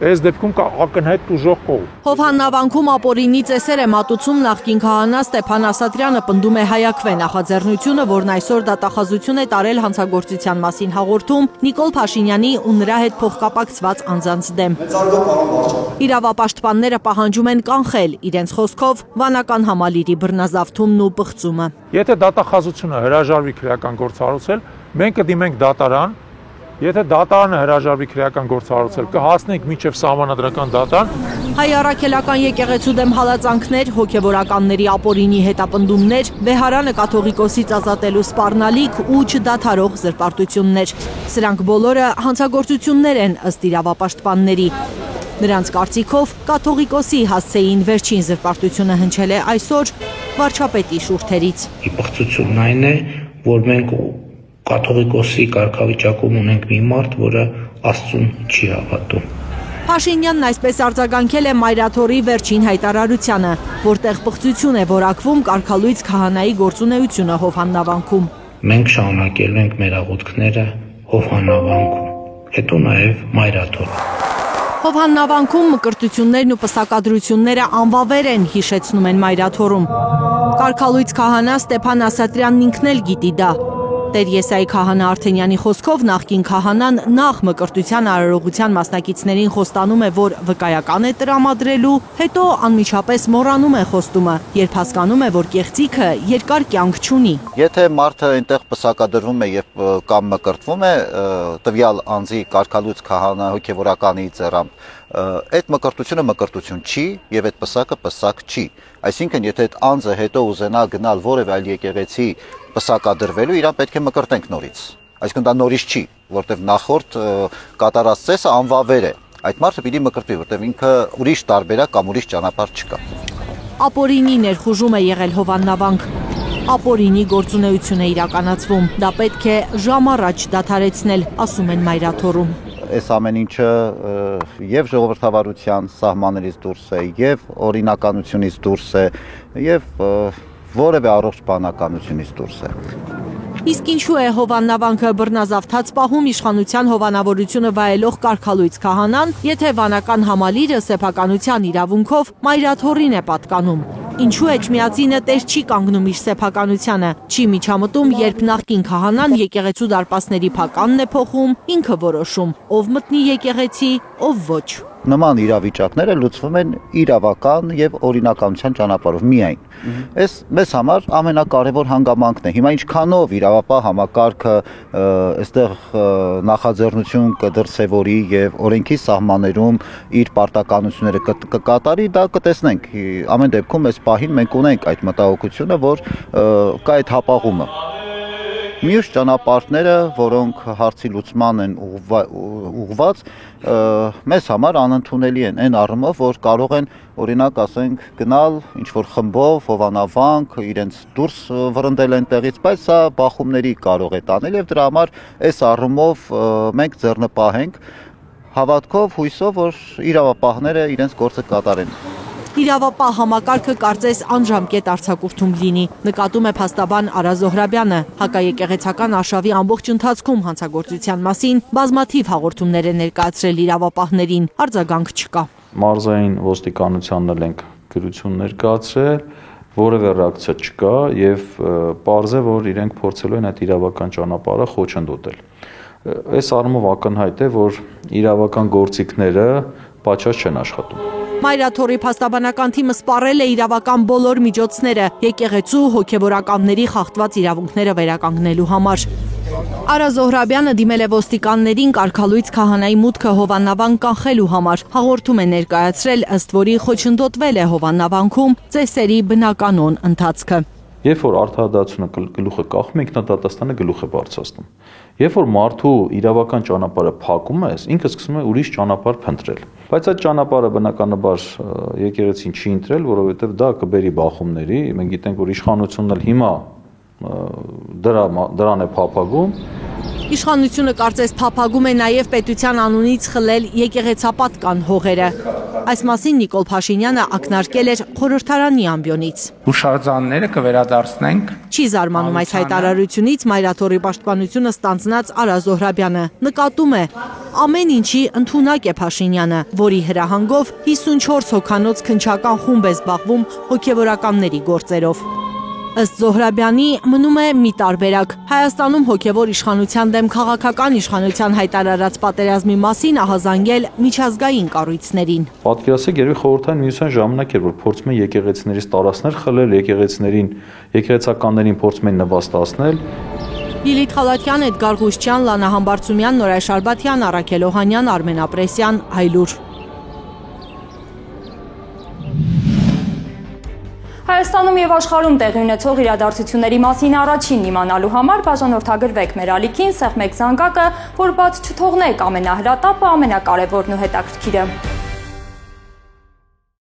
այս դեպքում կա ակնհայտ տուժող կողմ։ Հովհաննավանքում ապօրինի ծեսեր է մատուցում նախկին քահանա Ստեփան Ասատրյանը, պնդում է Հայաքվե նախաձեռնությունը, որն այսօր դատախազություն է տարել հանցագործության մասին հաղորդում Նիկոլ Փաշինյանի ու նրա հետ փոխկապակցված անձանց դեմ։ Իրավապաշտպանները պահանջում են կանխել իրենց խոսքով վանական համալիրի բռնազավթումն ու բղծումը։ Եթե դատախազությունը հրաժարվի քրեական գործառույցել, մենք կդիմենք դատարան։ Եթե դատարանը հրաժարվի քրեական գործառույցել, կհասնենք մինչև սահմանադրական դատարան։ Հայ առաքելական եկեղեցու դեմ հալածանքներ, հոգևորականների ապօրինի հետապնդումներ, Վեհարանը կաթողիկոսից ազատելու սպառնալիք ու չդադարող զրպարտություններ։ Սրանք բոլորը հանցագործություններ են ըստ իրավապաշտպանների։ Նրանց կարծիքով կաթողիկոսի հասցեին վերջին զրպարտությունը հնչել է այսօր վարչապետի շուրթերից։ Իբղծությունն այն է, որ մենք կաթողիկոսի կարգավիճակում ունենք մի մարդ, որը Աստծուն չի հավատում։ Փաշինյանն այսպես արձագանքել է Մայրաթորի վերջին հայտարարությանը, որտեղ բղծություն է որակվում կարգալույց քահանայի գործունեությունը Հովհաննավանքում։ Մենք շարունակելու ենք մեր աղոթքները Հովհաննավանքում, հետո նաև Մայրաթորում։ Հովհաննավանքում մկրտություններն ու պսակադրությունները անվավեր են, հիշեցնում են Մայրաթորում։ Կարգալույց քահանա Ստեփան Ասատրյանն ինքն էլ գիտի դա։ Տեր Եսայի քահանա Արթենյանի խոսքով նախկին քահանան նախ մկրտության արարողության մասնակիցներին խոստանում է, որ վկայական է տրամադրելու, հետո անմիջապես մոռանում է խոստումը, երբ հասկանում է, որ կեղծիքը երկար կյանք չունի։ Եթե մարդը այնտեղ պսակադրվում է եւ կամ մկրտվում է տվյալ անձի կարգալույց քահանա հոգեվորականի ձեռամբ, այդ մկրտությունը մկրտություն չի եւ այդ պսակը պսակ չի։ Այսինքն, եթե այդ անձը հետո ուզենա գնալ որևէ այլ եկեղեցի պսակադրվելու, իրան պետք է մկրտենք նորից։ Այսինքն դա նորից չի, որտեղ նախորդ կատարած ծեսը անվավեր է։ Այդ մարդը պիտի մկրտվի, որտեղ ինքը ուրիշ տարբերակ կամ ուրիշ ճանապարհ չկա։ Ապօրինի ներխուժում է եղել Հովհաննավանք։ Ապօրինի գործունեություն է իրականացվում։ Դա պետք է ժամ առաջ դադարեցնել, ասում են Մայրաթորում։ Այս ամեն ինչը եւ ժողովրդավարության սահմաններից դուրս է, եւ օրինականությունից դուրս է, եւ որևէ առողջ բանականությունից դուրս է։ Իսկ ինչու է Հովհաննավանքը բռնազավթած պահում իշխանության հովանավորությունը վայելող կարգալույց քահանան, եթե վանական համալիրը սեփականության իրավունքով Մայրաթորին է պատկանում։ Ինչու է Չմիածինը տեր չի կանգնում իր սեփականությանը, չի միջամտում, երբ նախկին քահանան եկեղեցու դարպասների փականն է փոխում, ինքը որոշում, ով մտնի եկեղեցի, ով ոչ։ Նման իրավիճակները լուծվում են իրավական եւ օրինականության ճանապարհով միայն։ Այս մեզ համար ամենակարևոր հանգամանքն է։ Հիմա ինչքանով իրավապահ համակարգը այստեղ նախաձեռնություն կդրսևորի եւ օրենքի սահմաններում իր պարտականությունները կկատարի, դա կտեսնենք։ Ամեն դեպքում այս պահին մենք ունենք այդ մտահոգությունը, որ կա այդ հապաղումը։ Մյուս ճանապարհները, որոնք հարցի լուծման են ուղղված, մեզ համար անընդունելի են այն առումով, որ կարող են, օրինակ, ասենք, գնալ ինչ-որ խմբով, Հովհաննավանք, իրենց դուրս վռնդել այնտեղից, բայց սա բախումների կարող է տանել եւ դրա համար այս առումով մենք ձեռնպահ ենք հավատքով, հույսով, որ իրավապահները իրենց գործը կատարեն։ Իրավապահ համակարգը կարծես անժամկետ արձակուրդում լինի, նկատում է փաստաբան Արա Զոհրաբյանը։ Հակաեկեղեցական արշավի ամբողջ ընթացքում հանցագործության մասին բազմաթիվ հաղորդումներ է ներկայացրել իրավապահներին, արձագանք չկա։ Մարզային ոստիկանությանն էլ ենք գրություն ներկայացրել, որևէ ռեակցիա չկա եւ պարզ է, որ իրենք փորձելու են այդ իրավական ճանապարհը խոչընդոտել։ Այս առումով ակնհայտ է, որ իրավական գործիքները պատշաճ չեն աշխատում։ Մայրաթորի փաստաբանական թիմը սպառել է իրավական բոլոր միջոցները եկեղեցու հոգևորականների խախտված իրավունքները վերականգնելու համար։ Արա Զոհրաբյանը դիմել է ոստիկաններին կարգալույց քահանայի մուտքը Հովհաննավանք կանխելու համար, հաղորդում է ներկայացրել, ըստ որի խոչընդոտվել է Հովհաննավանքում ծեսերի բնականոն ընթացքը։ Երբ որ արդարադատությունը գլուխը կախում, ինքնադատաստանը գլուխ է բարձրացնում։ Երբ որ մարդու իրավական ճանապարհը փակում ես, ինքը սկսում է ուրիշ ճանապարհ փնտրել։ Բայց այդ ճանապարհը բնականաբար եկեղեցին չի ընտրել, որովհետև դա կբերի բախումների։ Մենք գիտենք, որ իշխանությունն էլ հիմա դրան է փափագում։ Իշխանությունը կարծես փափագում է նաև պետության անունից խլել եկեղեցապատկան հողերը։ Այս մասին Նիկոլ Փաշինյանը ակնարկել էր խորհրդարանի ամբիոնից։ Հուշարձանները կվերադարձնենք։ Չի զարմանում այս հայտարարությունից Մայրաթորի պաշտպանությունը ստանձնած Արա Զոհրաբյանը։ Նկատում է, ամեն ինչի ընդունակ է Փաշինյանը, որի հրահանգով 54 հոգանոց քննչական խումբ է զբաղվում հոգևորականների գործերով։ Ըստ Զոհրաբյանի մնում է մի տարբերակ։ Հայաստանում հոգևոր իշխանության դեմ քաղաքական իշխանության հայտարարած պատերազմի մասին ահազանգել միջազգային կառույցներին։ Պատկերացրեք, երևի խորհրդային միության ժամանակ էր, որ փորձում են եկեղեցիներից տարածքներ խլել, եկեղեցականներին փորձում են նվաստացնել։ Լիլիթ Խալաթյան, Էդգար Ղուշչյան, Լանա Համբարձումյան, Նորայ Շարբաթյան, Արաքել Օհանյան, Արմեն Ապրեսյան, Հայլուր։ Հայաստանում եւ աշխարհում տեղի ունեցող իրադարձությունների մասին առաջինն իմանալու համար բաժանորդագրվեք մեր ալիքին, սեղմեք զանգակը, որ բաց չթողնեք ամենահրատապը, ամենակարևորն ու հետաքրքիրը։